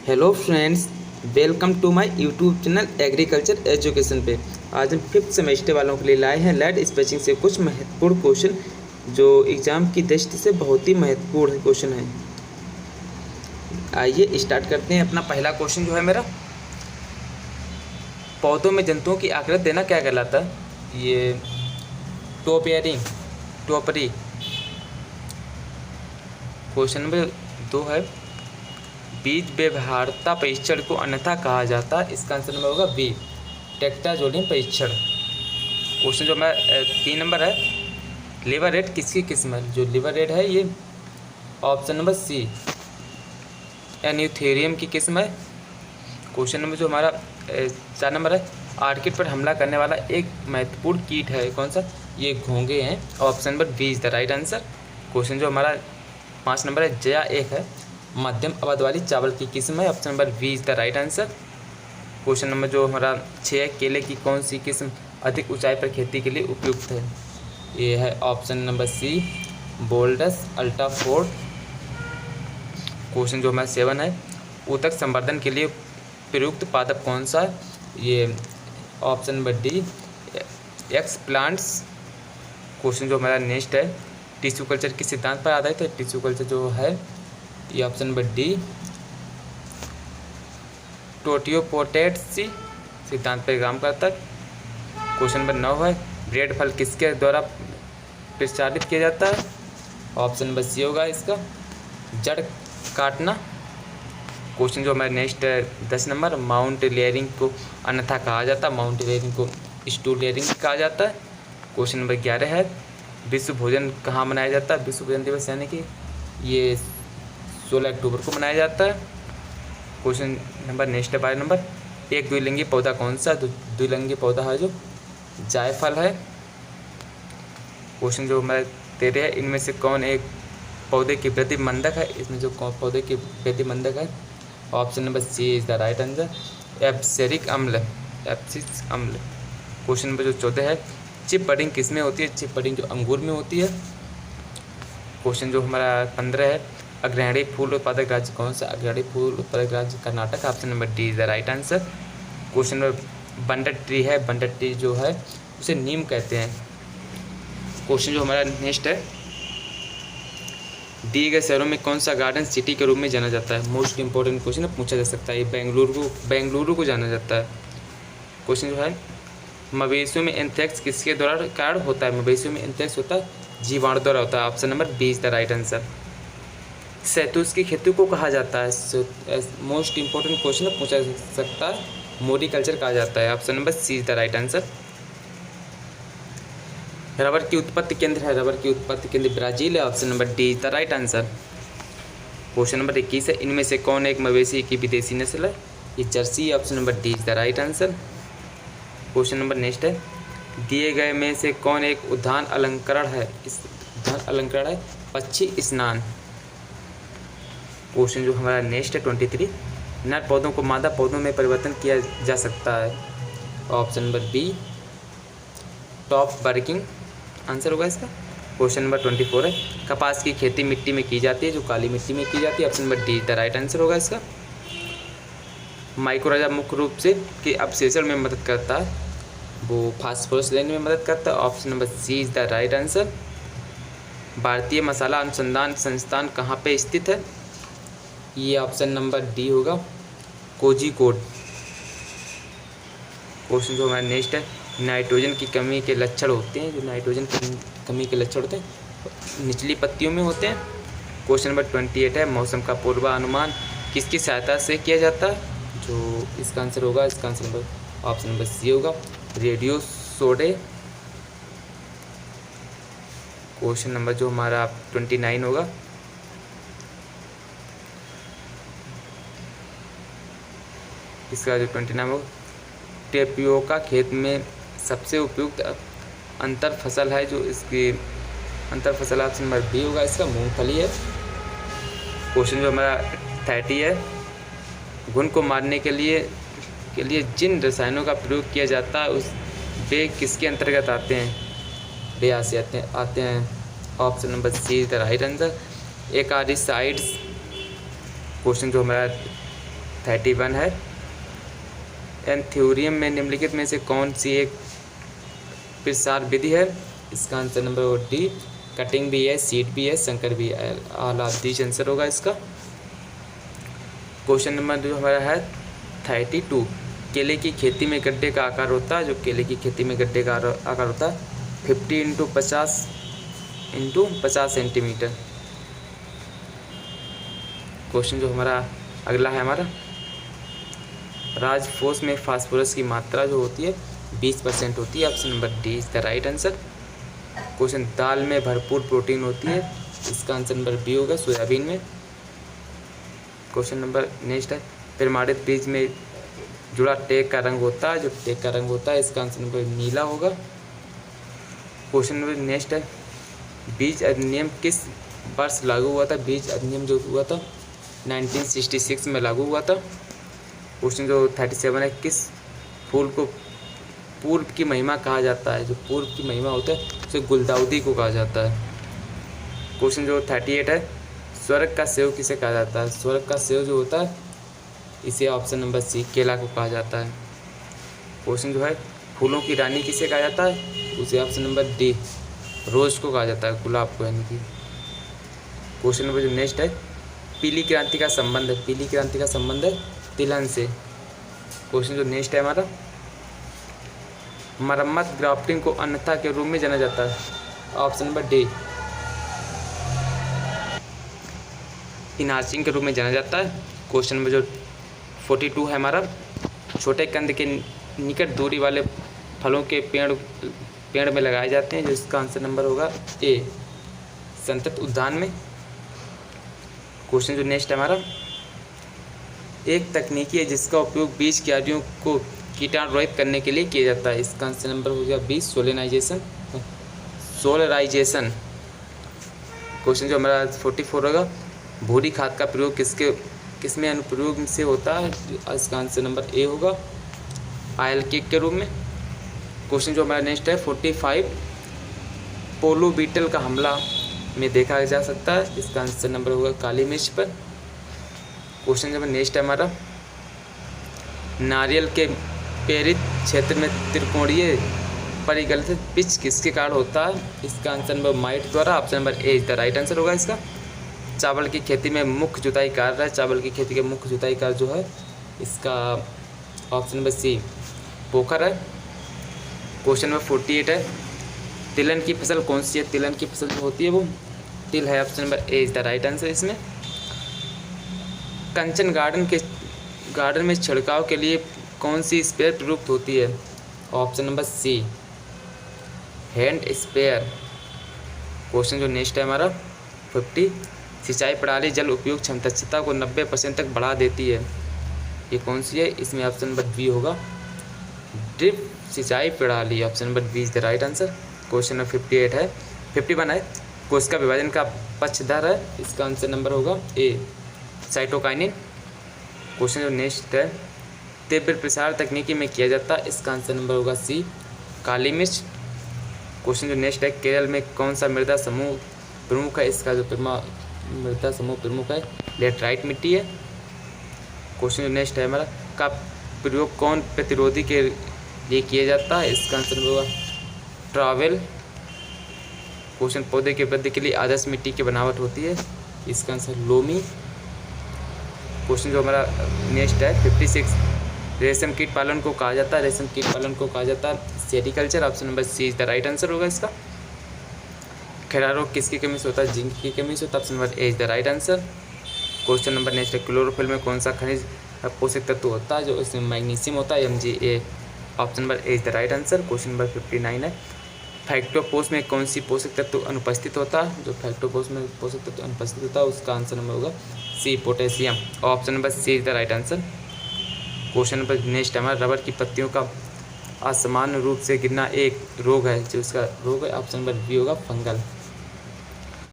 Hello friends, welcome to my YouTube channel agriculture education पे। आज हम 5th सेमेस्टर वालों के लिए लाए हैं लैंड स्पेसिंग से कुछ महत्वपूर्ण क्वेश्चन जो एग्ज़ाम की दृष्टि से बहुत ही महत्वपूर्ण क्वेश्चन है। आइए स्टार्ट करते हैं। अपना पहला क्वेश्चन जो है मेरा, पौधों में जंतुओं की आकृति देना क्या कहलाता है? ये टोपियरिंग, टोपरी। क्वेश्चन नंबर 2 है, बीज व्यवहार्यता परीक्षण को अन्यथा कहा जाता है। इसका आंसर नंबर होगा बी, टेक्टाजोनियम परीक्षण। क्वेश्चन जो हमारा 3 नंबर है, लिवर रेट किसकी किस्म है? जो लिवर रेट है ये ऑप्शन नंबर सी, एन्यूथेरियम की किस्म है। क्वेश्चन नंबर जो हमारा 4 नंबर है, आर्किड पर हमला करने वाला एक महत्वपूर्ण कीट है, कौन सा? ये घोंघे हैं। Option number B is the right answer. Question जो हमारा 5 नंबर है, जया एक है, मध्यम अवध वाली चावल की किस्म है। Option number B is the right answer. Question number जो हमारा 6 है, केले की कौन सी किस्म अधिक ऊंचाई पर खेती के लिए उपयुक्त है? ये है ऑप्शन नंबर सी, बोल्डस अल्ट्रा 4। क्वेश्चन जो हमारा 7 है, ऊतक संवर्धन के लिए प्रयुक्त पादप कौन सा है? ये option number D, x plants. Question जो हमारा नेक्स्ट है, टिश्यू कल्चर किस सिद्धांत पर आधारित है? टिश्यू कल्चर जो है ये ऑप्शन नंबर डी, टोटियोपोटेसी सिद्धांत पर काम करता है। क्वेश्चन नंबर 9 है, ब्रेड फल किसके द्वारा प्रचारित किया जाता है? ऑप्शन नंबर सी होगा इसका, जड़ काटना। क्वेश्चन जो हमारे नेक्स्ट है 10 नंबर, माउंट लेयरिंग को अन्यथा कहा जाता है। माउंट लेयरिंग को स्टूल लेयरिंग कहा जाता है। क्वेश्चन नंबर 11 है, विश्व भोजन कहाँ मनाया जाता है? विश्व भोजन दिवस यानी कि ये 16 अक्टूबर को मनाया जाता है। क्वेश्चन नंबर नेक्स्ट है 12 नंबर, एक द्विलिंगी पौधा कौन सा? द्विलिंगी पौधा है जो जायफल है। क्वेश्चन जो हमारे 13 है, इनमें से कौन एक पौधे की वृद्धि मंदक है? इसमें जो पौधे की वृद्धि मंदक है, option number C is the right answer, abscisic अम्ल, एब्सिस अम्ल। क्वेश्चन नंबर जो 14 है, चिप बडिंग किस में होती है? चिप बडिंग जो अंगूर में होती है। क्वेश्चन जो हमारा 15 है, अग्रणी फूल उत्पादक राज्य कौन सा? अग्रणी फूल उत्पादक राज्य Karnataka. Option number D is the right answer. Question number बंडर ट्री है, बंडर ट्री जो है उसे नीम कहते हैं। क्वेश्चन जो हमारा नेक्स्ट है, दिए गए शहरों में कौन सा गार्डन सिटी के रूप में जाना जाता है? मोस्ट इंपॉर्टेंट क्वेश्चन है, पूछा जा सकता है। ये बेंगलुरु को जाना जाता है। क्वेश्चन जो है, मवेशियों में एंथ्रेक्स किसके द्वारा कारण होता है? मवेशियों में एंथ्रेक्स होता है जीवाणु द्वारा होता है। Option number B is the right answer. शहतूश की खेती को कहा जाता है? मोस्ट इंपॉर्टेंट क्वेश्चन है, पूछा जा सकता है, मोरिकल्चर कहा जाता है। Option number C is the right answer. Rubber की उत्पत्ति केंद्र है, रबर की उत्पत्ति केंद्र ब्राज़ील है। Option number D is the right answer. Question number 21 है, इनमें से कौन एक मवेशी की विदेशी नस्ल है? ये Jersey. Option number D is the right answer. Question number next है, दिए गए में से कौन एक उद्यान अलंकरण है? इस उद्यान अलंकरण है पक्षी स्नान। क्वेश्चन जो हमारा नेक्स्ट है 23, नर पौधों को मादा पौधों में परिवर्तन किया जा सकता है। Option number B, top working answer होगा इसका। क्वेश्चन नंबर 24 है, कपास की खेती मिट्टी में की जाती है जो काली मिट्टी में की जाती है। Option number D the right answer होगा इसका। माइक्रोराजा मुख्य रूप से कि अवशेषण में मदद करता है, वो फास्फोरस लेने में मदद करता है। Option number C is the right answer. भारतीय मसाला अनुसंधान संस्थान कहाँ पे स्थित है? ये ऑप्शन नंबर डी होगा, कोझिकोड। क्वेश्चन जो हमारा नेक्स्ट है, नाइट्रोजन की कमी के लक्षण होते हैं, जो नाइट्रोजन की कमी के लक्षण होते हैं निचली पत्तियों में होते हैं। क्वेश्चन नंबर 28 है, मौसम का पूर्वानुमान किसकी सहायता से किया जाता है? जो इसका आंसर होगा, इसका answer number option number C होगा, रेडियो सोडे। क्वेश्चन नंबर जो हमारा 29 होगा, इसका जो 29 होगा, टेपियोका खेत में सबसे उपयुक्त अंतर फसल है, जो इसकी अंतर फसल ऑप्शन नंबर बी होगा, इसका मूंगफली है। क्वेश्चन जो हमारा 30 है, घुन को मारने के लिए जिन रसायनों का प्रयोग किया जाता है उस वे किसके अंतर्गत आते हैं? वे आते हैं option number C is the right answer, acaricides. Question जो हमारा 31 है। एंथ्यूरियम में निम्नलिखित में से कौन सी एक प्रसार विधि है? इसका आंसर नंबर डी, कटिंग भी है, सीड भी है, संकर भी है। ऑल ऑफ दिस आंसर होगा इसका। क्वेश्चन नंबर जो हमारा है 32, केले की खेती में गड्ढे का आकार होता है, जो केले की खेती में गड्ढे का आकार होता है 50 × 50 सेंटीमीटर। क्वेश्चन जो हमारा अगला है हमारा, राजफोस में फास्फोरस की मात्रा जो होती है 20% होती है। Option number D is the right answer. Question, दाल में भरपूर प्रोटीन होती है, इसका आंसर नंबर बी होगा, सोयाबीन में। क्वेश्चन नंबर नेक्स्ट है, प्रमाणित बीज में जुड़ा टैग का रंग होता है, जो टैग का रंग होता है इसका आंसर नंबर नीला होगा। क्वेश्चन नंबर नेक्स्ट है, बीज अधिनियम किस वर्ष लागू हुआ था? बीज अधिनियम जो हुआ था 1966 में लागू हुआ था। क्वेश्चन जो 37 है, किस फूल को पूर्व की महिमा कहा जाता है? जो पूर्व की महिमा होता है उसे गुलदाउदी को कहा जाता है। क्वेश्चन जो 38 है, स्वर्ग का सेव किसे कहा जाता है? स्वर्ग का सेव जो होता है इसे ऑप्शन नंबर सी, केला को कहा जाता है। क्वेश्चन जो है, फूलों की रानी किसे कहा जाता है? उसे ऑप्शन नंबर डी, रोज को कहा जाता है, गुलाब को यानी कि। क्वेश्चन नंबर जो नेक्स्ट है, पीली क्रांति का संबंध है, पीली क्रांति का संबंध है तिलहन से। क्वेश्चन जो नेक्स्ट है हमारा, मरम्मत ग्राफ्टिंग को अन्यथा के रूप में जाना जाता है, ऑप्शन नंबर डी, इनार्चिंग के रूप में जाना जाता है। क्वेश्चन नंबर जो 42 है हमारा, छोटे कंद के निकट दूरी वाले फलों के पेड़ में लगाए जाते हैं, जो इसका आंसर नंबर होगा ए, संतत उद्यान में। क्वेश्चन जो नेक्स्ट है हमारा, एक तकनीकी है जिसका उपयोग बीज क्यारियों को कीटाणु रहित करने के लिए किया जाता है, इसका आंसर नंबर हो गया बी, सोलराइजेशन। क्वेश्चन जो हमारा 44 होगा, भूरी खाद का प्रयोग किसमें अनुप्रयोग से होता है? इसका आंसर नंबर ए होगा, आयल केक के रूप में। क्वेश्चन जो हमारा नेक्स्ट है 45, पोलो बीटल का हमला में देखा जा सकता है, इसका आंसर नंबर होगा काली मिर्च पर। क्वेश्चन जो नेक्स्ट है हमारा, नारियल के प्रेरित क्षेत्र में त्रिकोणीय परिगलित पिच किसके कारण होता है? इसका आंसर नंबर माइट द्वारा, option number A is the right answer होगा इसका। चावल की खेती में मुख्य जुताई कार्य है, चावल की खेती के मुख्य जुताई कार्य जो है इसका ऑप्शन नंबर सी, पोखर है। क्वेश्चन नंबर 48 है, तिलहन की फसल कौन सी है? तिलहन की फसल जो होती है वो तिल है, option number A is the right answer इसमें। कंचन गार्डन में छिड़काव के लिए कौन सी स्प्रेयर प्रयुक्त होती है? Option number C, hand sprayer. Question जो नेक्स्ट है हमारा 50, सिंचाई प्रणाली जल उपयोग क्षमता को 90% तक बढ़ा देती है, ये कौन सी है? इसमें ऑप्शन नंबर बी होगा, ड्रिप सिंचाई प्रणाली, option number B is the right answer. Question number 58 है, 51 है, कोशिका विभाजन का पक्षधर है, इसका आंसर नंबर होगा ए, साइटोकाइनिन। क्वेश्चन जो नेक्स्ट है, तीव्र प्रसार तकनीकी में किया जाता है, इसका आंसर नंबर होगा सी, काली मिर्च। क्वेश्चन जो नेक्स्ट है, केरल में कौन सा मृदा समूह प्रमुख है? इसका जो मृदा समूह प्रमुख है लेटराइट मिट्टी है। क्वेश्चन जो नेक्स्ट है हमारा, का प्रयोग कौन प्रतिरोधी के लिए किया जाता है? इसका आंसर होगा ट्रावेल। क्वेश्चन, पौधे के वृद्धि के लिए आदर्श मिट्टी की बनावट होती है, इसका आंसर लोमी। क्वेश्चन जो हमारा नेक्स्ट है 56, रेशम कीट पालन को कहा जाता है, रेशम कीट पालन को कहा जाता है sericulture, option number C is the right answer होगा इसका। खैरा रोग किसकी कमी से होता है? जिंक की कमी से होता है, option number A is the right answer. Question number next है, क्लोरोफिल में कौन सा खनिज पोषक तत्व होता है? जो इसमें मैग्नीशियम होता है, Mga, option number A is the right answer. Question number 59 है, फैक्टोपोस में कौन सी पोषक तत्व अनुपस्थित होता है? जो फैक्टोपोस में पोषक तत्व अनुपस्थित होता है उसका आंसर नंबर होगा C, potassium, option number C is the right answer. Question number next हमारा, रबर की पत्तियों का असामान्य रूप से गिरना एक रोग है, जो इसका रोग है ऑप्शन नंबर बी होगा फंगल।